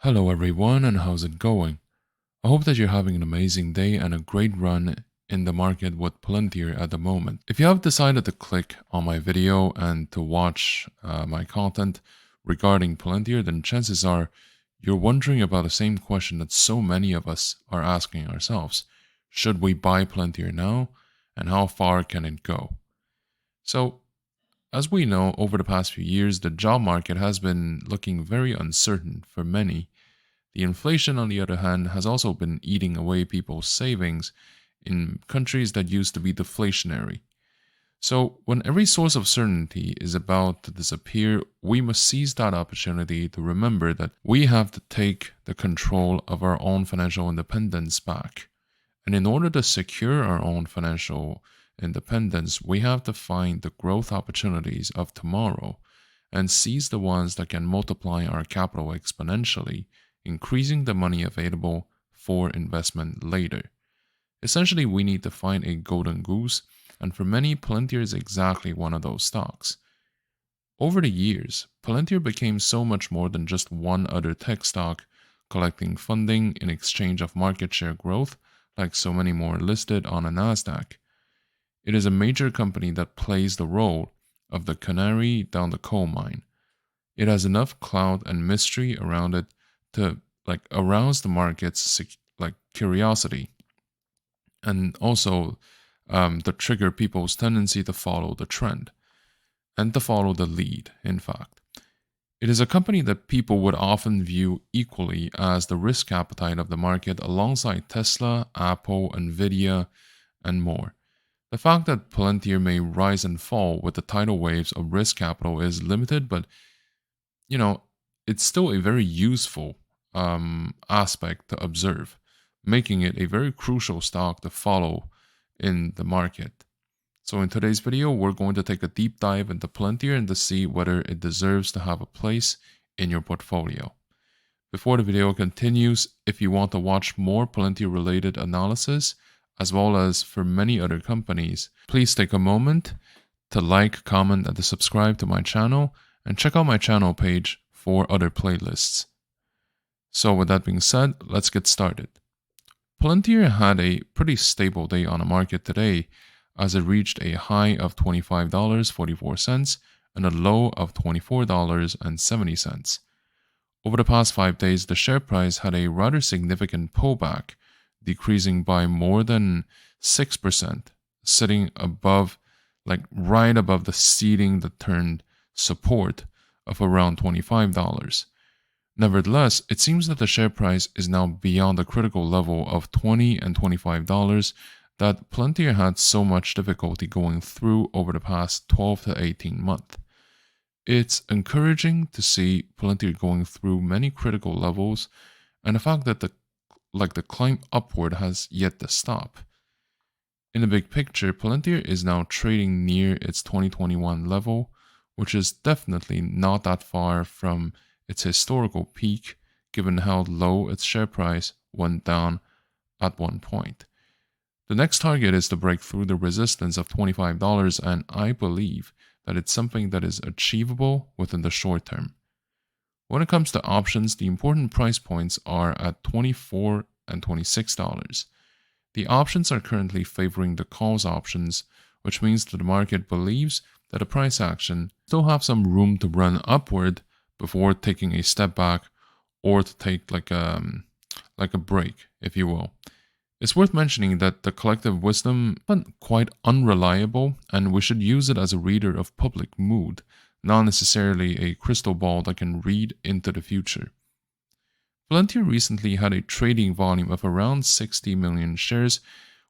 Hello everyone, and how's it going? I hope that you're having an amazing day and a great run in the market with Palantir at the moment. If you have decided to click on my video and to watch my content regarding Palantir, then chances are you're wondering about the same question that so many of us are asking ourselves. Should we buy Palantir now? And how far can it go? So, as we know, over the past few years, the job market has been looking very uncertain for many. The inflation, on the other hand, has also been eating away people's savings in countries that used to be deflationary. So, when every source of certainty is about to disappear, we must seize that opportunity to remember that we have to take the control of our own financial independence back. And in order to secure our own financial independence, we have to find the growth opportunities of tomorrow and seize the ones that can multiply our capital exponentially, increasing the money available for investment later. Essentially, we need to find a golden goose, and for many, Palantir is exactly one of those stocks. Over the years, Palantir became so much more than just one other tech stock collecting funding in exchange of market share growth, like so many more listed on a Nasdaq. It is a major company that plays the role of the canary down the coal mine. It has enough cloud and mystery around it to arouse the market's curiosity, and also to trigger people's tendency to follow the trend and to follow the lead, in fact. It is a company that people would often view equally as the risk appetite of the market alongside Tesla, Apple, Nvidia, and more. The fact that Palantir may rise and fall with the tidal waves of risk capital is limited, but it's still a very useful aspect to observe, making it a very crucial stock to follow in the market. So in today's video, we're going to take a deep dive into Palantir and to see whether it deserves to have a place in your portfolio. Before the video continues, if you want to watch more Palantir related analysis, as well as for many other companies, please take a moment to like, comment, and to subscribe to my channel, and check out my channel page for other playlists. So with that being said, let's get started. Palantir had a pretty stable day on the market today, as it reached a high of $25.44 and a low of $24.70. Over the past 5 days, the share price had a rather significant pullback, decreasing by more than 6%, sitting above, right above the ceiling that turned support of around $25. Nevertheless, it seems that the share price is now beyond the critical level of $20 and $25 that Palantir had so much difficulty going through over the past 12 to 18 months. It's encouraging to see Palantir going through many critical levels, and the fact that the climb upward has yet to stop. In the big picture, Palantir is now trading near its 2021 level, which is definitely not that far from its historical peak, given how low its share price went down at one point. The next target is to break through the resistance of $25, and I believe that it's something that is achievable within the short term. When it comes to options, the important price points are at $24 and $26. The options are currently favoring the calls options, which means that the market believes that a price action still have some room to run upward before taking a step back, or to take like a break, if you will. It's worth mentioning that the collective wisdom is quite unreliable, and we should use it as a reader of public mood, not necessarily a crystal ball that can read into the future. Palantir recently had a trading volume of around 60 million shares,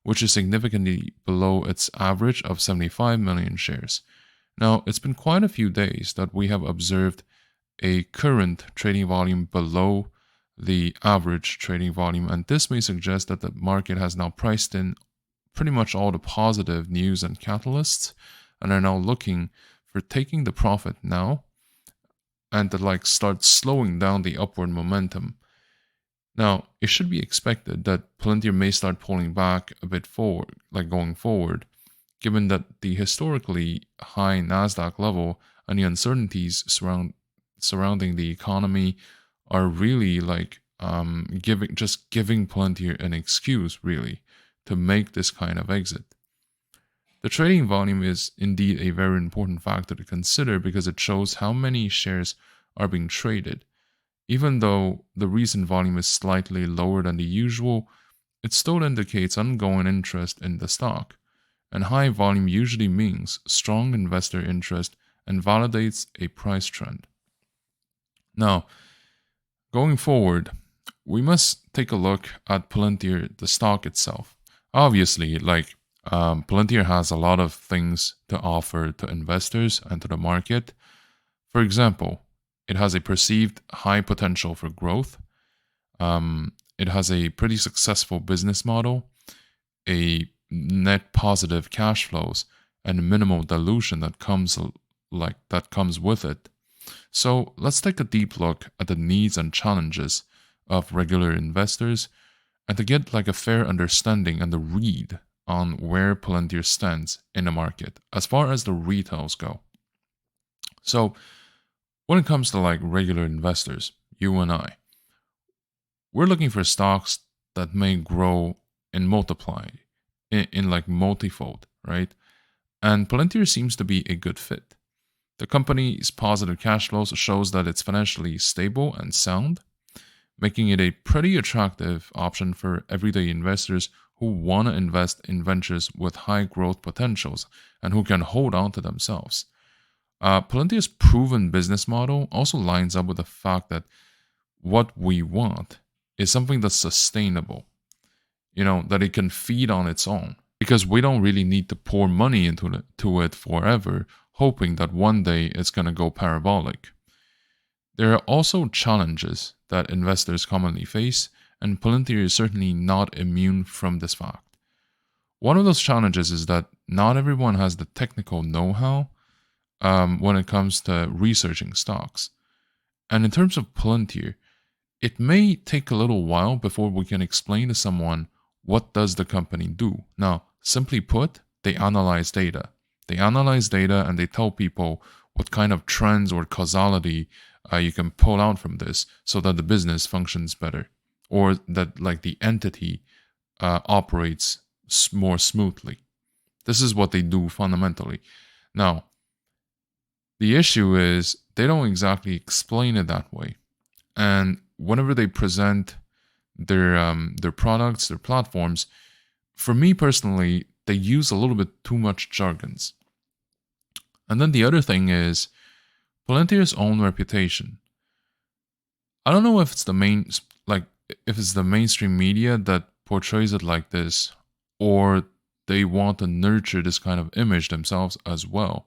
which is significantly below its average of 75 million shares. Now, it's been quite a few days that we have observed a current trading volume below the average trading volume, and this may suggest that the market has now priced in pretty much all the positive news and catalysts, and are now looking for taking the profit now and to start slowing down the upward momentum. Now, it should be expected that Palantir may start pulling back a bit forward, going forward, given that the historically high Nasdaq level and the uncertainties surrounding the economy are really like giving Palantir an excuse really to make this kind of exit. The trading volume is indeed a very important factor to consider because it shows how many shares are being traded. Even though the recent volume is slightly lower than the usual, it still indicates ongoing interest in the stock. And high volume usually means strong investor interest and validates a price trend. Now, going forward, we must take a look at Palantir, the stock itself. Obviously, Palantir has a lot of things to offer to investors and to the market. For example, it has a perceived high potential for growth. It has a pretty successful business model, a net positive cash flows, and minimal dilution that comes with it. So let's take a deep look at the needs and challenges of regular investors and to get like a fair understanding and the read on where Palantir stands in the market as far as the retails go. So when it comes to like regular investors, you and I, we're looking for stocks that may grow and multiply in like multifold, right? And Palantir seems to be a good fit. The company's positive cash flows shows that it's financially stable and sound, making it a pretty attractive option for everyday investors who want to invest in ventures with high growth potentials and who can hold on to themselves. Palantir's proven business model also lines up with the fact that what we want is something that's sustainable, that it can feed on its own, because we don't really need to pour money into it forever, hoping that one day it's going to go parabolic. There are also challenges that investors commonly face, and Palantir is certainly not immune from this fact. One of those challenges is that not everyone has the technical know-how when it comes to researching stocks. And in terms of Palantir, it may take a little while before we can explain to someone what does the company do. Now, simply put, they analyze data. They analyze data and they tell people what kind of trends or causality you can pull out from this so that the business functions better or that like the entity operates more smoothly. This is what they do fundamentally. Now, the issue is they don't exactly explain it that way. And whenever they present their products, their platforms, for me personally, they use a little bit too much jargons. And then the other thing is Palantir's own reputation. I don't know if it's the mainstream media that portrays it like this, or they want to nurture this kind of image themselves as well.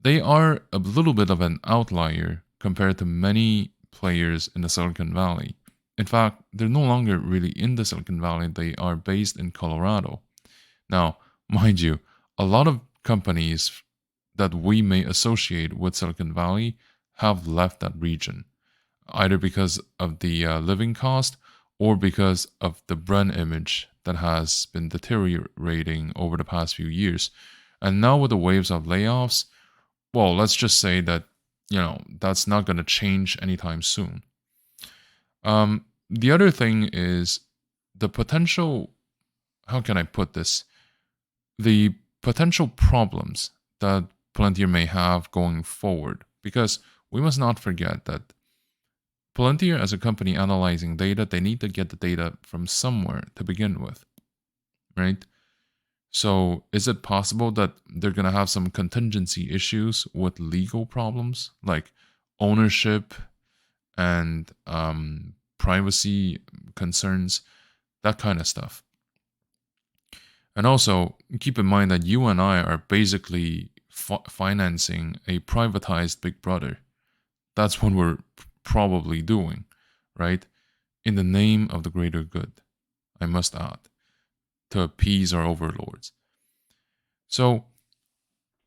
They are a little bit of an outlier compared to many players in the Silicon Valley. In fact, they're no longer really in the Silicon Valley, they are based in Colorado. Now, mind you, a lot of companies that we may associate with Silicon Valley have left that region, either because of the living cost or because of the brand image that has been deteriorating over the past few years. And now with the waves of layoffs, well, let's just say that, that's not going to change anytime soon. The other thing is the potential, how can I put this? The potential problems that Palantir may have going forward. Because we must not forget that Palantir, as a company analyzing data, they need to get the data from somewhere to begin with, right? So is it possible that they're going to have some contingency issues with legal problems like ownership and privacy concerns, that kind of stuff? And also keep in mind that you and I are basically financing a privatized Big Brother. That's what we're probably doing, right? In the name of the greater good, I must add, to appease our overlords. So,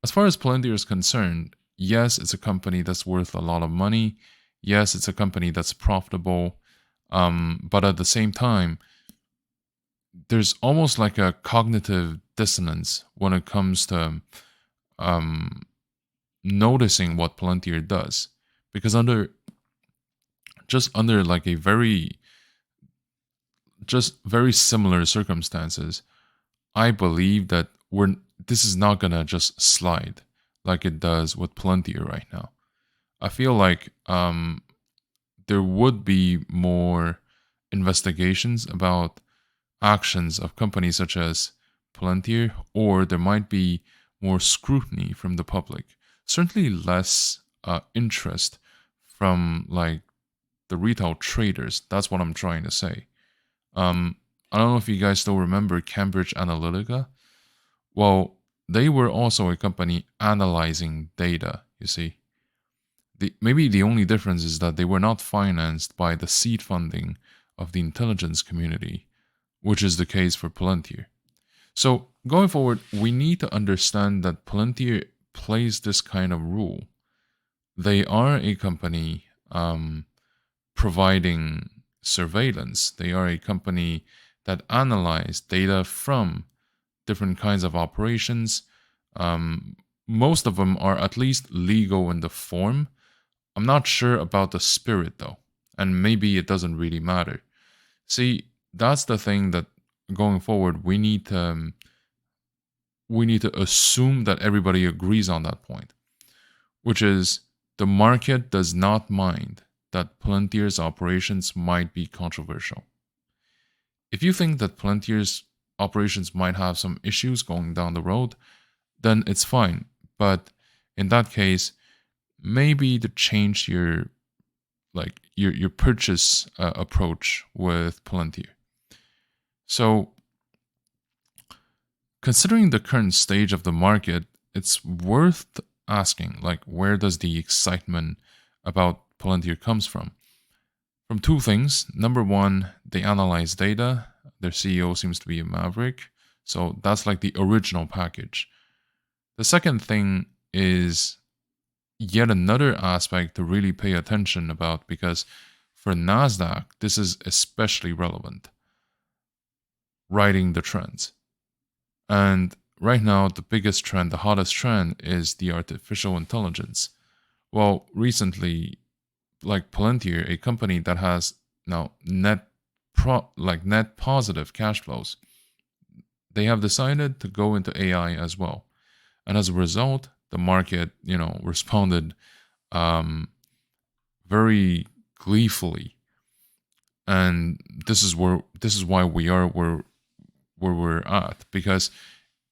as far as Palantir is concerned, yes, it's a company that's worth a lot of money. Yes, it's a company that's profitable. But at the same time, there's almost like a cognitive dissonance when it comes to noticing what Palantir does. Because under just under like a very similar circumstances, I believe that this is not gonna just slide like it does with Palantir right now. I feel like there would be more investigations about actions of companies such as Palantir, or there might be more scrutiny from the public. Certainly less interest from like the retail traders. That's what I'm trying to say. I don't know if you guys still remember Cambridge Analytica. Well, they were also a company analyzing data, you see. Maybe the only difference is that they were not financed by the seed funding of the intelligence community, which is the case for Palantir. So going forward, we need to understand that Palantir plays this kind of rule. They are a company providing surveillance. They are a company that analyze data from different kinds of operations. Most of them are at least legal in the form. I'm not sure about the spirit though, and maybe it doesn't really matter. See, that's the thing that going forward we need to assume that everybody agrees on that point, which is the market does not mind that Palantir's operations might be controversial. If you think that Palantir's operations might have some issues going down the road, then it's fine. But in that case, maybe to change your purchase approach with Palantir. So, considering the current stage of the market, it's worth asking, like, where does the excitement about Palantir comes from? From two things. Number one, they analyze data. Their CEO seems to be a maverick. So that's like the original package. The second thing is yet another aspect to really pay attention about, because for NASDAQ, this is especially relevant. Riding the trends. And right now, the biggest trend, the hottest trend is the artificial intelligence. Well, recently, like Palantir, a company that has now net positive cash flows, they have decided to go into AI as well. And as a result, the market, responded very gleefully. And this is why we are where we're at. Because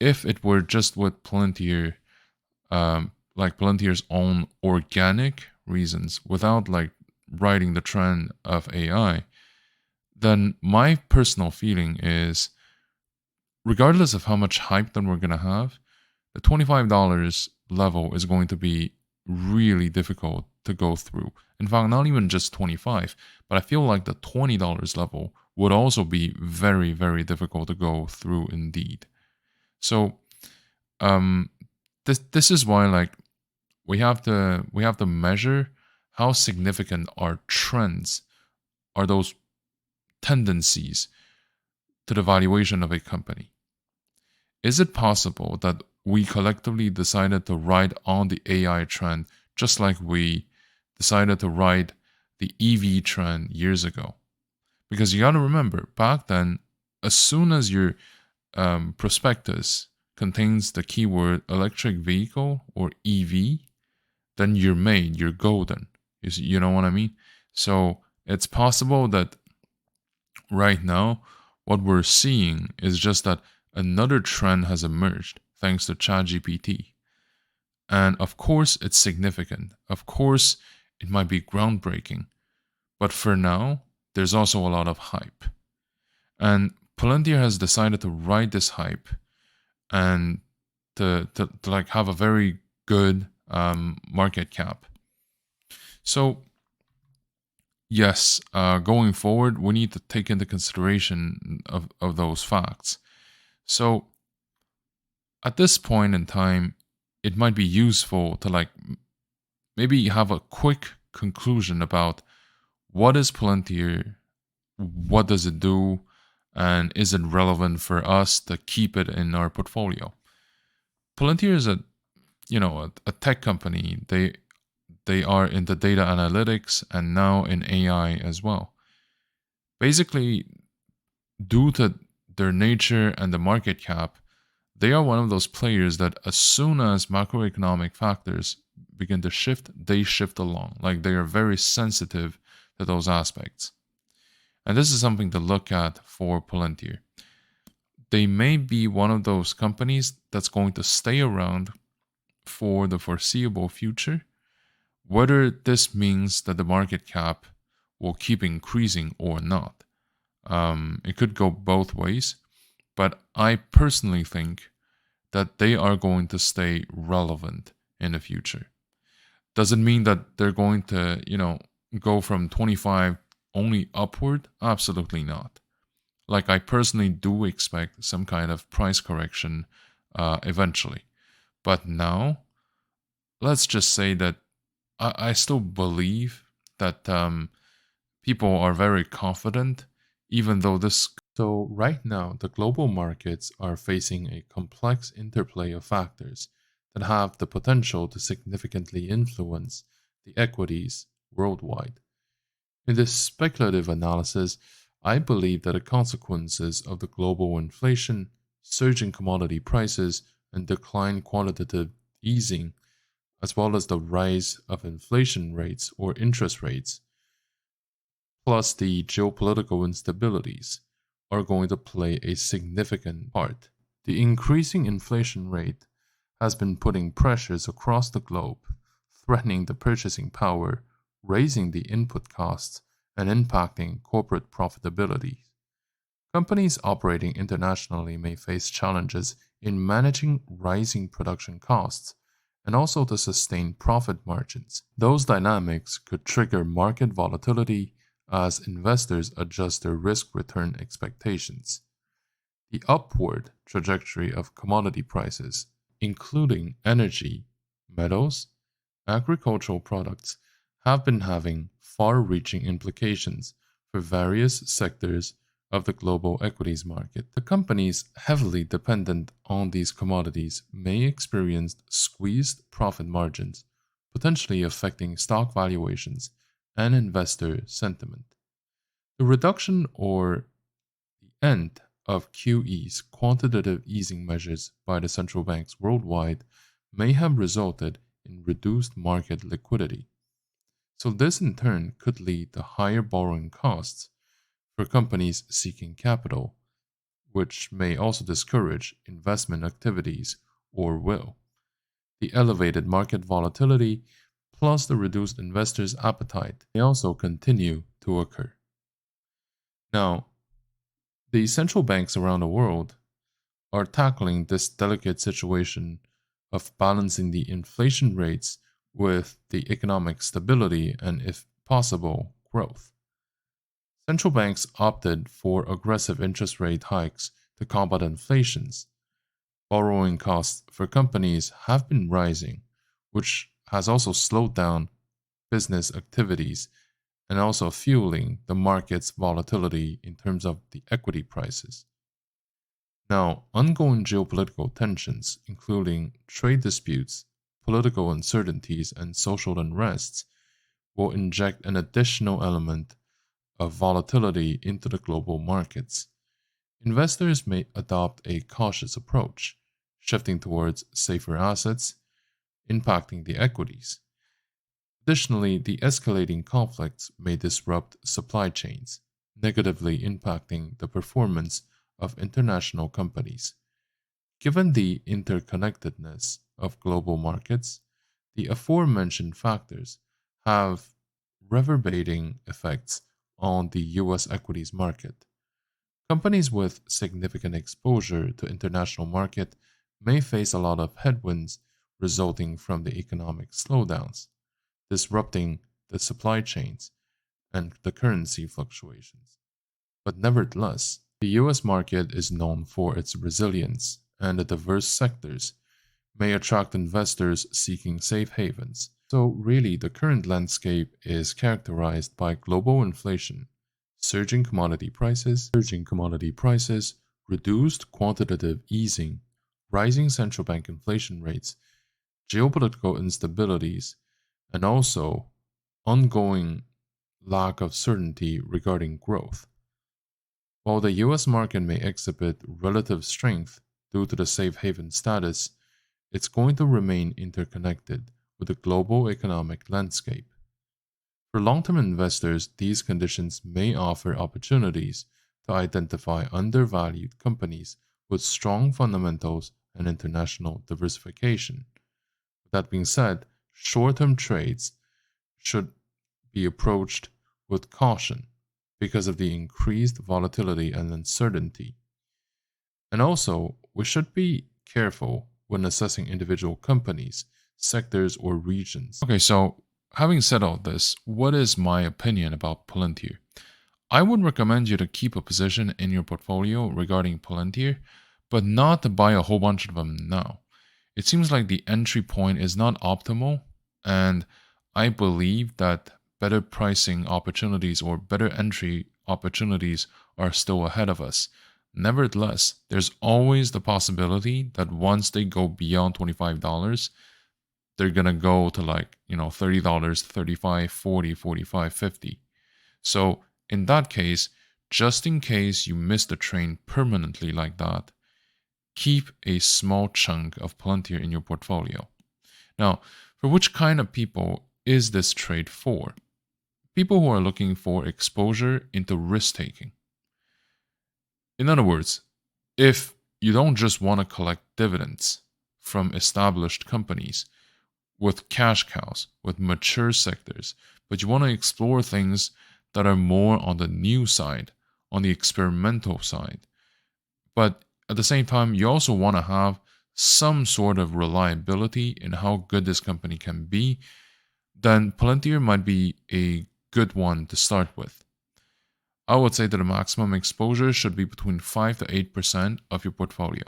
if it were just with Palantir, like Palantir's own organic reasons, without like riding the trend of AI, then my personal feeling is, regardless of how much hype that we're going to have, the $25 level is going to be really difficult to go through. In fact, not even just 25, but I feel like the $20 level would also be very, very difficult to go through indeed. So this is why, like, we have to measure how significant are trends, are those tendencies to the valuation of a company. Is it possible that we collectively decided to ride on the AI trend just like we decided to ride the EV trend years ago? Because you got to remember, back then, as soon as your prospectus contains the keyword electric vehicle or EV, then you're golden. You know what I mean? So it's possible that right now, what we're seeing is just that another trend has emerged thanks to ChatGPT. And of course, it's significant. Of course, it might be groundbreaking. But for now, there's also a lot of hype. And Palantir has decided to ride this hype and to like have a very good market cap. So yes, going forward, we need to take into consideration of those facts. So at this point in time, it might be useful to like maybe have a quick conclusion about what is Palantir, what does it do, and is it relevant for us to keep it in our portfolio? Palantir is a tech company. They They are in the data analytics and now in AI as well. Basically, due to their nature and the market cap, they are one of those players that as soon as macroeconomic factors begin to shift, they shift along. Like they are very sensitive to those aspects. And this is something to look at for Palantir. They may be one of those companies that's going to stay around for the foreseeable future. Whether this means that the market cap will keep increasing or not. It could go both ways, but I personally think that they are going to stay relevant in the future. Does it mean that they're going to, go from 25 only upward? Absolutely not. Like I personally do expect some kind of price correction eventually. But now, let's just say that I still believe that people are very confident, even though this. So, right now, the global markets are facing a complex interplay of factors that have the potential to significantly influence the equities worldwide. In this speculative analysis, I believe that the consequences of the global inflation, surging commodity prices, and decline quantitative easing, as well as the rise of inflation rates or interest rates, plus the geopolitical instabilities, are going to play a significant part. The increasing inflation rate has been putting pressures across the globe, threatening the purchasing power, raising the input costs, and impacting corporate profitability. Companies operating internationally may face challenges in managing rising production costs and also to sustain profit margins. Those dynamics could trigger market volatility as investors adjust their risk-return expectations. The upward trajectory of commodity prices, including energy, metals, agricultural products, have been having far-reaching implications for various sectors of the global equities market. The companies heavily dependent on these commodities may experience squeezed profit margins, potentially affecting stock valuations and investor sentiment. The reduction or the end of QE's quantitative easing measures by the central banks worldwide may have resulted in reduced market liquidity. So, this in turn could lead to higher borrowing costs for companies seeking capital, which may also discourage investment activities or will. The elevated market volatility plus the reduced investors' appetite may also continue to occur. Now, the central banks around the world are tackling this delicate situation of balancing the inflation rates with the economic stability and, if possible, growth. Central banks opted for aggressive interest rate hikes to combat inflations. Borrowing costs for companies have been rising, which has also slowed down business activities and also fueling the market's volatility in terms of the equity prices. Now, ongoing geopolitical tensions, including trade disputes, political uncertainties, and social unrests, will inject an additional element of volatility into the global markets. Investors may adopt a cautious approach, shifting towards safer assets, impacting the equities. Additionally, the escalating conflicts may disrupt supply chains, negatively impacting the performance of international companies. Given the interconnectedness of global markets, the aforementioned factors have reverberating effects on the US equities market. Companies with significant exposure to international market may face a lot of headwinds resulting from the economic slowdowns, disrupting the supply chains and the currency fluctuations. But nevertheless, the US market is known for its resilience, and the diverse sectors may attract investors seeking safe havens. So, really, the current landscape is characterized by global inflation, surging commodity prices, reduced quantitative easing, rising central bank inflation rates, geopolitical instabilities, and also ongoing lack of certainty regarding growth. While the US market may exhibit relative strength due to the safe haven status, it's going to remain interconnected with the global economic landscape. For long term investors, these conditions may offer opportunities to identify undervalued companies with strong fundamentals and international diversification. With that being said, short term trades should be approached with caution because of the increased volatility and uncertainty. And also, we should be careful when assessing individual companies, sectors, or regions. Okay, so having said all this, what is my opinion about Palantir? I would recommend you to keep a position in your portfolio regarding Palantir, but not to buy a whole bunch of them now. It seems like the entry point is not optimal, and I believe that better pricing opportunities or better entry opportunities are still ahead of us. Nevertheless, there's always the possibility that once they go beyond $25, they're going to go to like, $30, 35, 40, 45, 50. So in that case, just in case you miss the train permanently like that, keep a small chunk of Palantir in your portfolio. Now, for which kind of people is this trade for? People who are looking for exposure into risk taking. In other words, if you don't just want to collect dividends from established companies with cash cows, with mature sectors, but you want to explore things that are more on the new side, on the experimental side. But at the same time, you also want to have some sort of reliability in how good this company can be, then Palantir might be a good one to start with. I would say that the maximum exposure should be between 5 to 8% of your portfolio.